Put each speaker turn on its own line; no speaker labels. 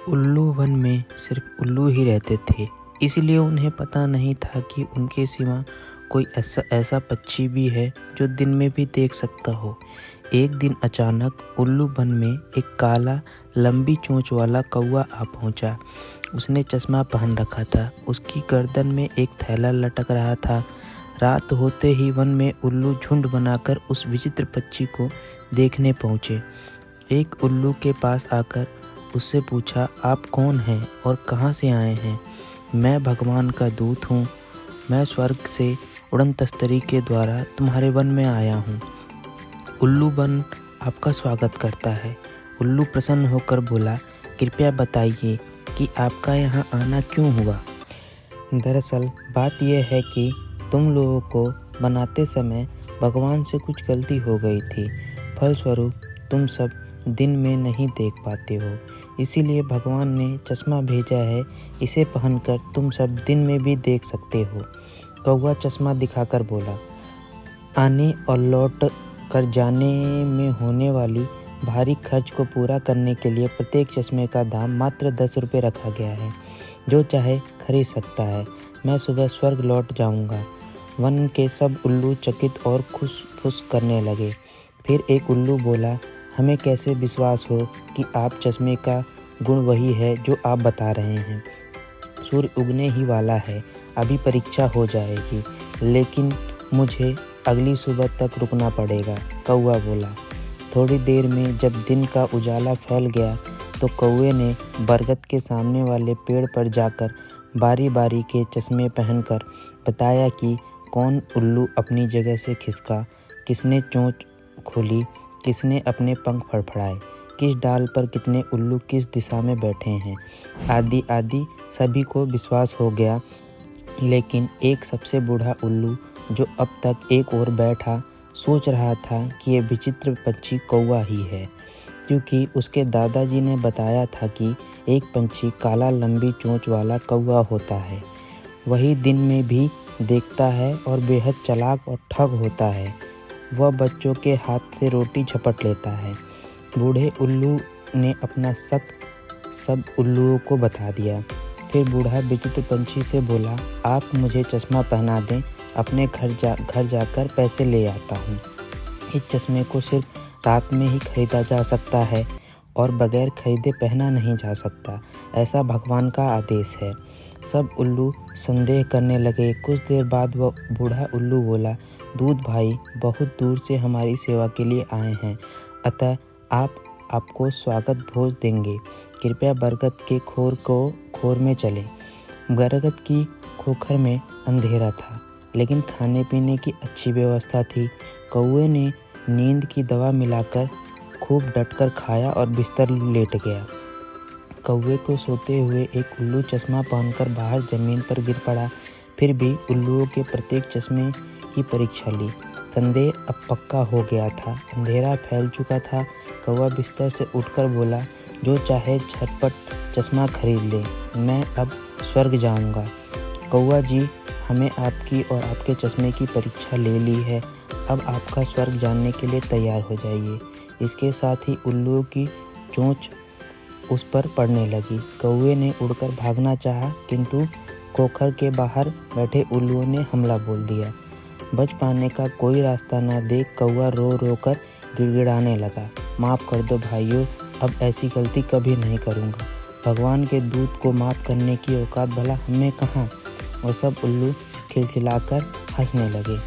उल्लू वन में सिर्फ उल्लू ही रहते थे, इसलिए उन्हें पता नहीं था कि उनके सिवा कोई ऐसा पक्षी भी है जो दिन में भी देख सकता हो। एक दिन अचानक उल्लू वन में एक काला लंबी चोंच वाला कौवा आ पहुंचा। उसने चश्मा पहन रखा था, उसकी गर्दन में एक थैला लटक रहा था। रात होते ही वन में उल्लू झुंड बनाकर उस विचित्र पक्षी को देखने पहुंचे। एक उल्लू के पास आकर उससे पूछा, आप कौन हैं और कहाँ से आए हैं? मैं भगवान का दूत हूँ। मैं स्वर्ग से उड़न तस्तरी के द्वारा तुम्हारे वन में आया हूँ। उल्लू वन आपका स्वागत करता है। उल्लू प्रसन्न होकर बोला, कृपया बताइए कि आपका यहाँ आना क्यों हुआ? दरअसल बात यह है कि तुम लोगों को बनाते समय भगवान से कुछ गलती हो गई थी। फलस्वरूप तुम सब दिन में नहीं देख पाते हो, इसीलिए भगवान ने चश्मा भेजा है। इसे पहनकर तुम सब दिन में भी देख सकते हो। कौवा चश्मा दिखाकर बोला, आने और लौट कर जाने में होने वाली भारी खर्च को पूरा करने के लिए प्रत्येक चश्मे का दाम मात्र 10 रुपये रखा गया है। जो चाहे खरीद सकता है। मैं सुबह स्वर्ग लौट जाऊंगा। वन के सब उल्लू चकित और खुश करने लगे। फिर एक उल्लू बोला, हमें कैसे विश्वास हो कि आप चश्मे का गुण वही है जो आप बता रहे हैं। सूर्य उगने ही वाला है, अभी परीक्षा हो जाएगी, लेकिन मुझे अगली सुबह तक रुकना पड़ेगा। कौवा बोला। थोड़ी देर में जब दिन का उजाला फैल गया तो कौवे ने बरगद के सामने वाले पेड़ पर जाकर बारी बारी के चश्मे पहनकर बताया कि कौन उल्लू अपनी जगह से खिसका, किसने चोंच खोली, किसने अपने पंख फड़फड़ाए, किस डाल पर कितने उल्लू किस दिशा में बैठे हैं, आदि आदि। सभी को विश्वास हो गया, लेकिन एक सबसे बूढ़ा उल्लू जो अब तक एक ओर बैठा सोच रहा था कि यह विचित्र पक्षी कौवा ही है, क्योंकि उसके दादाजी ने बताया था कि एक पंछी काला लंबी चोंच वाला कौवा होता है। वही दिन में भी देखता है और बेहद चालाक और ठग होता है। वह बच्चों के हाथ से रोटी झपट लेता है। बूढ़े उल्लू ने अपना शक सब उल्लुओं को बता दिया। फिर बूढ़ा विचित्र पंछी से बोला, आप मुझे चश्मा पहना दें, अपने घर जाकर पैसे ले आता हूँ। इस चश्मे को सिर्फ रात में ही खरीदा जा सकता है और बगैर खरीदे पहना नहीं जा सकता। ऐसा भगवान का आदेश है। सब उल्लू संदेह करने लगे। कुछ देर बाद वह बूढ़ा उल्लू बोला, दूध भाई बहुत दूर से हमारी सेवा के लिए आए हैं, अतः आपको स्वागत भोज देंगे। कृपया बरगद के खोर में चलें। बरगद की खोखर में अंधेरा था, लेकिन खाने पीने की अच्छी व्यवस्था थी। कौवे ने नींद की दवा मिलाकर खूब डटकर खाया और बिस्तर लेट गया। कौवे को सोते हुए एक उल्लू चश्मा पहनकर बाहर जमीन पर गिर पड़ा। फिर भी उल्लुओं के प्रत्येक चश्मे की परीक्षा ली। संदेह अब पक्का हो गया था। अंधेरा फैल चुका था। कौवा बिस्तर से उठकर बोला, जो चाहे झटपट चश्मा खरीद ले, मैं अब स्वर्ग जाऊंगा। कौवा जी, हमें आपकी और आपके चश्मे की परीक्षा ले ली है। अब आपका स्वर्ग जानने के लिए तैयार हो जाइए। इसके साथ ही उल्लुओं की चोंच उस पर पड़ने लगी। कौवे ने उड़कर भागना चाहा, किंतु खोखर के बाहर बैठे उल्लुओं ने हमला बोल दिया। बच पाने का कोई रास्ता न देख कौवा रो रो कर गिड़गिड़ाने लगा, माफ़ कर दो भाइयों, अब ऐसी गलती कभी नहीं करूँगा। भगवान के दूत को माफ़ करने की औकात भला हमें कहाँ। और सब उल्लू खिलखिलाकर हंसने लगे।